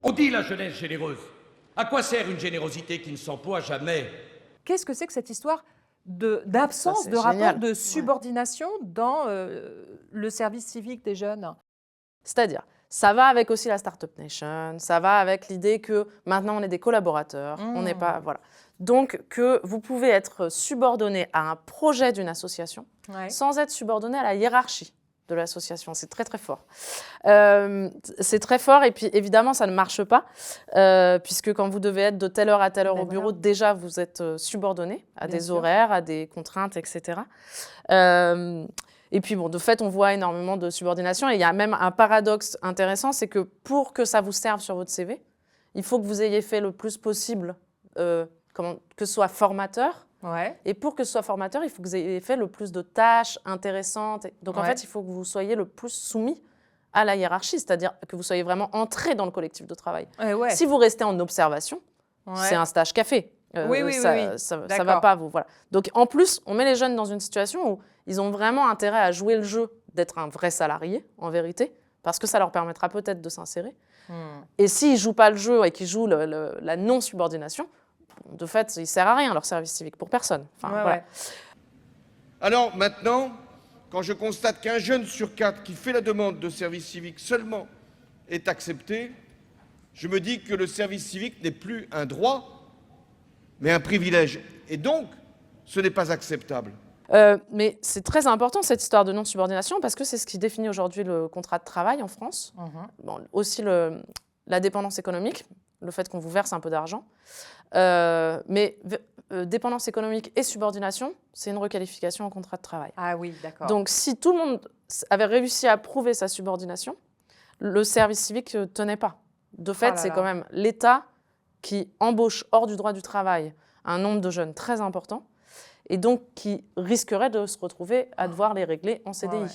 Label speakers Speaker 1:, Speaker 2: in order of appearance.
Speaker 1: On dit la jeunesse généreuse. À quoi sert une générosité qui ne s'emploie jamais?
Speaker 2: Qu'est-ce que c'est que cette histoire d'absence
Speaker 3: c'est
Speaker 2: de rapport
Speaker 3: génial.
Speaker 2: de subordination dans le service civique des jeunes?
Speaker 3: C'est-à-dire, ça va avec aussi la Startup Nation, ça va avec l'idée que maintenant on est des collaborateurs, on n'est pas… Voilà. Donc que vous pouvez être subordonné à un projet d'une association
Speaker 2: Ouais.
Speaker 3: sans être subordonné à la hiérarchie de l'association. C'est très très fort. C'est très fort et puis évidemment ça ne marche pas puisque quand vous devez être de telle heure à telle heure
Speaker 2: Ben
Speaker 3: au bureau,
Speaker 2: voilà.
Speaker 3: déjà vous êtes subordonné à
Speaker 2: Bien
Speaker 3: des
Speaker 2: sûr.
Speaker 3: horaires, à des contraintes, etc. Et puis bon, de fait, on voit énormément de subordination et il y a même un paradoxe intéressant, c'est que pour que ça vous serve sur votre CV, il faut que vous ayez fait le plus possible que ce soit formateur.
Speaker 2: Ouais.
Speaker 3: Et pour que ce soit formateur, il faut que vous ayez fait le plus de tâches intéressantes. Donc en
Speaker 2: Ouais.
Speaker 3: fait, il faut que vous soyez le plus soumis à la hiérarchie, c'est-à-dire que vous soyez vraiment entré dans le collectif de travail.
Speaker 2: Ouais.
Speaker 3: Si vous restez en observation,
Speaker 2: Ouais.
Speaker 3: c'est un stage café.
Speaker 2: Oui.
Speaker 3: Ça va
Speaker 2: D'accord.
Speaker 3: pas vous. Voilà. Donc en plus, on met les jeunes dans une situation où ils ont vraiment intérêt à jouer le jeu d'être un vrai salarié, en vérité, parce que ça leur permettra peut-être de s'insérer. Et s'ils ne jouent pas le jeu et qu'ils jouent la non-subordination, de fait, il ne sert à rien leur service civique, pour personne. Enfin,
Speaker 2: Ouais,
Speaker 3: voilà.
Speaker 2: ouais.
Speaker 4: Alors maintenant, quand je constate qu'un jeune sur 4 qui fait la demande de service civique seulement est accepté, je me dis que le service civique n'est plus un droit, mais un privilège. Et donc, ce n'est pas acceptable.
Speaker 3: Mais c'est très important cette histoire de non-subordination parce que c'est ce qui définit aujourd'hui le contrat de travail en France. Bon, aussi la dépendance économique, le fait qu'on vous verse un peu d'argent. Mais dépendance économique et subordination, c'est une requalification en contrat de travail.
Speaker 2: Ah oui, d'accord.
Speaker 3: Donc si tout le monde avait réussi à prouver sa subordination, le service civique ne tenait pas. De fait,
Speaker 2: là
Speaker 3: c'est
Speaker 2: là.
Speaker 3: quand même l'État qui embauche hors du droit du travail un nombre de jeunes très important et donc qui risquerait de se retrouver à devoir les régler en CDI.
Speaker 2: Ouais.